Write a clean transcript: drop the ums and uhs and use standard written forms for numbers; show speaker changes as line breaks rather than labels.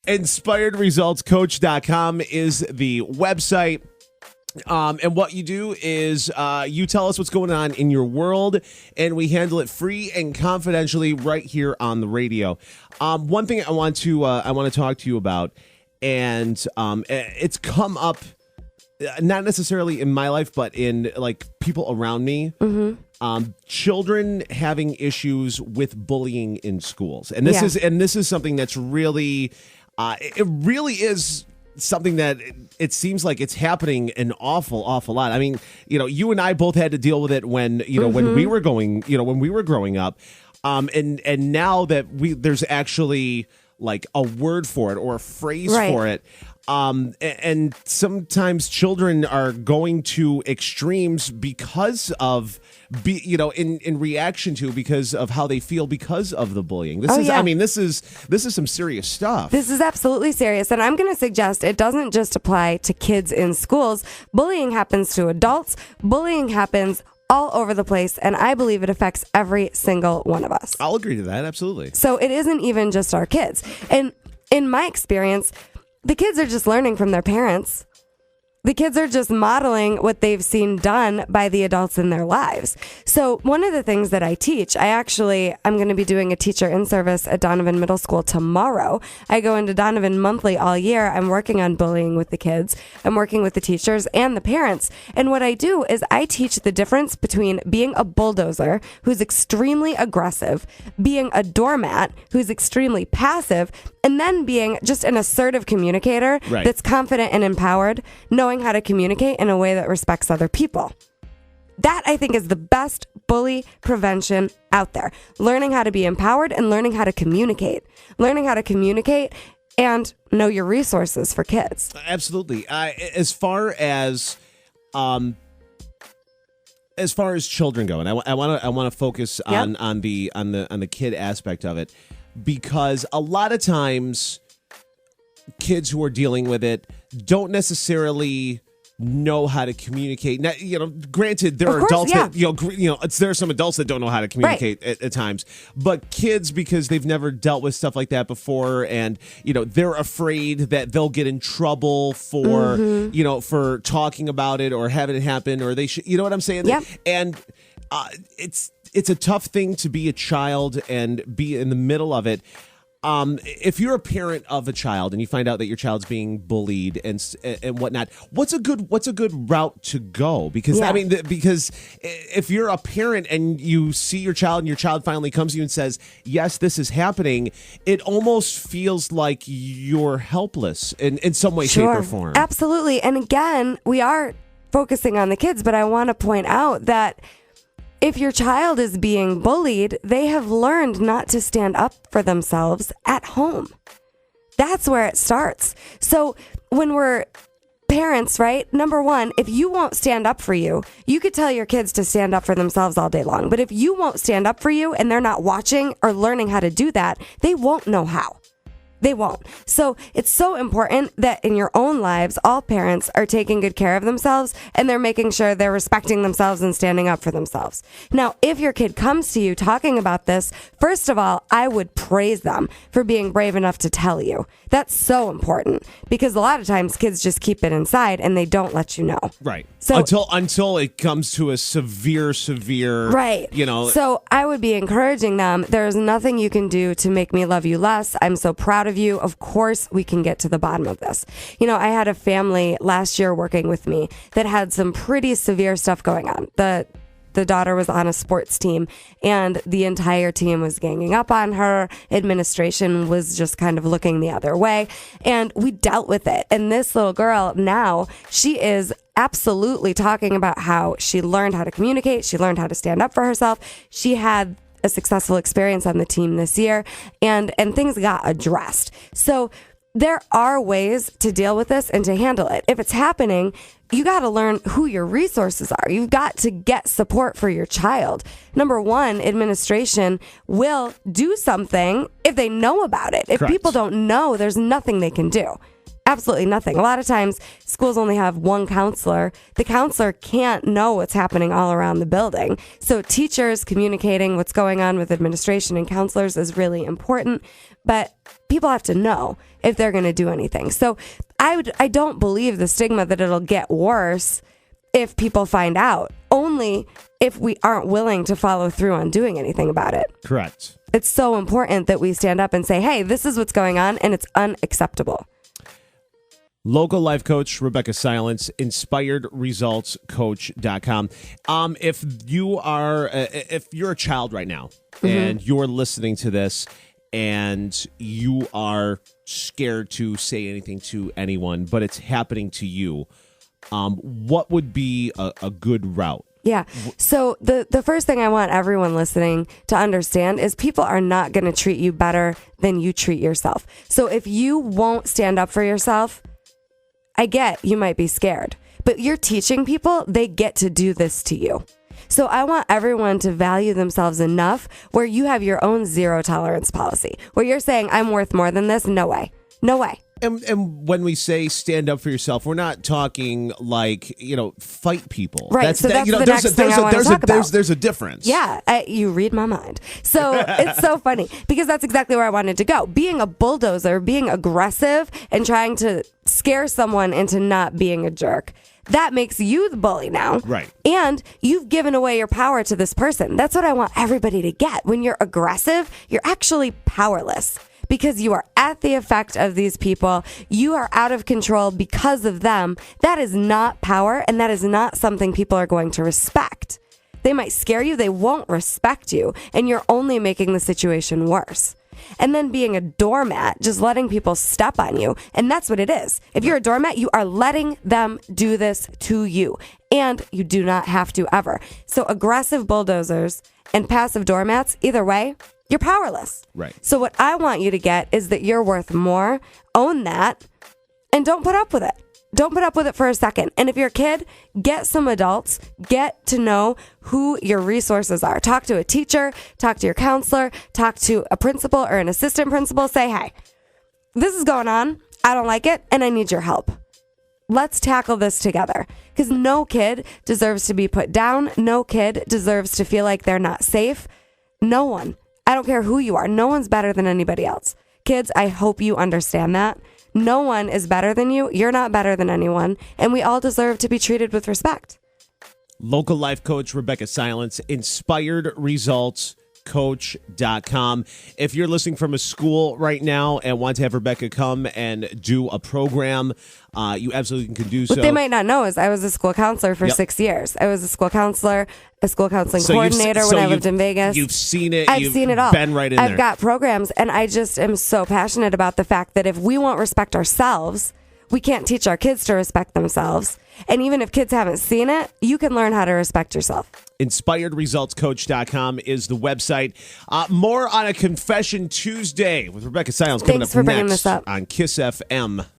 InspiredResultsCoach.com is the website. And what you do is you tell us what's going on in your world, and we handle it free and confidentially right here on the radio. One thing I want to talk to you about, and it's come up not necessarily in my life, but in like people around me. Mm-hmm. Children having issues with bullying in schools, and this is something that's really. It really is something that it seems like it's happening an awful lot. I mean, you and I both had to deal with it when, when we were growing up. And now that there's actually like a word for it or a phrase for it. And sometimes children are going to extremes because of, in reaction to, because of how they feel because of the bullying. This is some serious stuff.
This is absolutely serious. And I'm going to suggest it doesn't just apply to kids in schools. Bullying happens to adults. Bullying happens all over the place. And I believe it affects every single one of us.
I'll agree to that. Absolutely.
So it isn't even just our kids. And in my experience, the kids are just learning from their parents. The kids are just modeling what they've seen done by the adults in their lives. So one of the things that I teach, I'm going to be doing a teacher in service at Donovan Middle School tomorrow. I go into Donovan monthly all year. I'm working on bullying with the kids. I'm working with the teachers and the parents. And what I do is I teach the difference between being a bulldozer who's extremely aggressive, being a doormat who's extremely passive, and then being just an assertive communicator that's confident and empowered, knowing how to communicate in a way that respects other people. That, I think, is the best bully prevention out there. Learning how to be empowered and learning how to communicate. Learning how to communicate and know your resources for kids.
Absolutely. As far as children go, and I want to focus on the kid aspect of it, because a lot of times kids who are dealing with it don't necessarily know how to communicate. Now, granted, there are adults that there are some adults that don't know how to communicate at times, but kids, because they've never dealt with stuff like that before, and they're afraid that they'll get in trouble for for talking about it or having it happen, or they should, what I'm saying?
Yep.
And it's a tough thing to be a child and be in the middle of it. If you're a parent of a child and you find out that your child's being bullied and whatnot, what's a good route to go? Because because if you're a parent and you see your child and your child finally comes to you and says, "Yes, this is happening," it almost feels like you're helpless in some way, shape, or form.
Absolutely. And again, we are focusing on the kids, but I want to point out that if your child is being bullied, they have learned not to stand up for themselves at home. That's where it starts. So when we're parents, right? Number one, if you won't stand up for you, you could tell your kids to stand up for themselves all day long. But if you won't stand up for you and they're not watching or learning how to do that, they won't know how. They won't. So it's so important that in your own lives, all parents are taking good care of themselves and they're making sure they're respecting themselves and standing up for themselves. Now, if your kid comes to you talking about this, first of all, I would praise them for being brave enough to tell you. That's so important because a lot of times kids just keep it inside and they don't let you know.
Right. So until it comes to a severe,
right. So I would be encouraging them. There's nothing you can do to make me love you less. I'm so proud of you. Of course, we can get to the bottom of this. I had a family last year working with me that had some pretty severe stuff going on. The daughter was on a sports team and the entire team was ganging up on her. Administration was just kind of looking the other way. And we dealt with it. And this little girl now, she is absolutely talking about how she learned how to communicate. She learned how to stand up for herself. She had a successful experience on the team this year and things got addressed. So there are ways to deal with this and to handle it. If it's happening, you got to learn who your resources are. You've got to get support for your child. Number one, administration will do something if they know about it. If
Correct.
People don't know, there's nothing they can do. Absolutely nothing. A lot of times schools only have one counselor. The counselor can't know what's happening all around the building. So teachers communicating what's going on with administration and counselors is really important. but people have to know if they're going to do anything. So I don't believe the stigma that it'll get worse if people find out, only if we aren't willing to follow through on doing anything about it.
Correct.
It's so important that we stand up and say, hey, this is what's going on, and it's unacceptable.
Local life coach Rebeccah Silence, inspiredresultscoach.com. If you're a child right now and you're listening to this and you are scared to say anything to anyone, but it's happening to you, what would be a good route?
Yeah. So the first thing I want everyone listening to understand is people are not going to treat you better than you treat yourself. So if you won't stand up for yourself, I get you might be scared, but you're teaching people they get to do this to you. So I want everyone to value themselves enough where you have your own zero tolerance policy, where you're saying, I'm worth more than this. No way. No way.
And when we say stand up for yourself, we're not talking like, fight people.
Right. So that's the next thing I want to talk about.
There's a difference.
Yeah. You read my mind. So it's so funny because that's exactly where I wanted to go. Being a bulldozer, being aggressive and trying to scare someone into not being a jerk. That makes you the bully now.
Right.
And you've given away your power to this person. That's what I want everybody to get. When you're aggressive, you're actually powerless. Because you are at the effect of these people. You are out of control because of them. That is not power, and that is not something people are going to respect. They might scare you, they won't respect you, and you're only making the situation worse. And then being a doormat, just letting people step on you, and that's what it is. If you're a doormat, you are letting them do this to you, and you do not have to ever. So aggressive bulldozers and passive doormats, either way, you're powerless.
Right.
So what I want you to get is that you're worth more. Own that. And don't put up with it. Don't put up with it for a second. And if you're a kid, get some adults. Get to know who your resources are. Talk to a teacher. Talk to your counselor. Talk to a principal or an assistant principal. Say, hey, this is going on. I don't like it. And I need your help. Let's tackle this together. Because no kid deserves to be put down. No kid deserves to feel like they're not safe. No one. I don't care who you are. No one's better than anybody else. Kids, I hope you understand that. No one is better than you. You're not better than anyone. And we all deserve to be treated with respect.
Local life coach Rebeccah Silence, inspiredresultscoach.com. If you're listening from a school right now and want to have Rebeccah come and do a program, you absolutely can do so.
What they might not know is I was a school counselor for 6 years. I was a school counselor, a school counseling coordinator when I lived in Vegas.
You've seen it.
I've seen it all.
Been right in there.
I've got programs, and I just am so passionate about the fact that if we won't respect ourselves, we can't teach our kids to respect themselves. And even if kids haven't seen it, you can learn how to respect yourself.
InspiredResultsCoach.com is the website. More on a Confession Tuesday with Rebeccah Silence coming
Thanks
up
for bringing
next
this up.
on Kiss FM.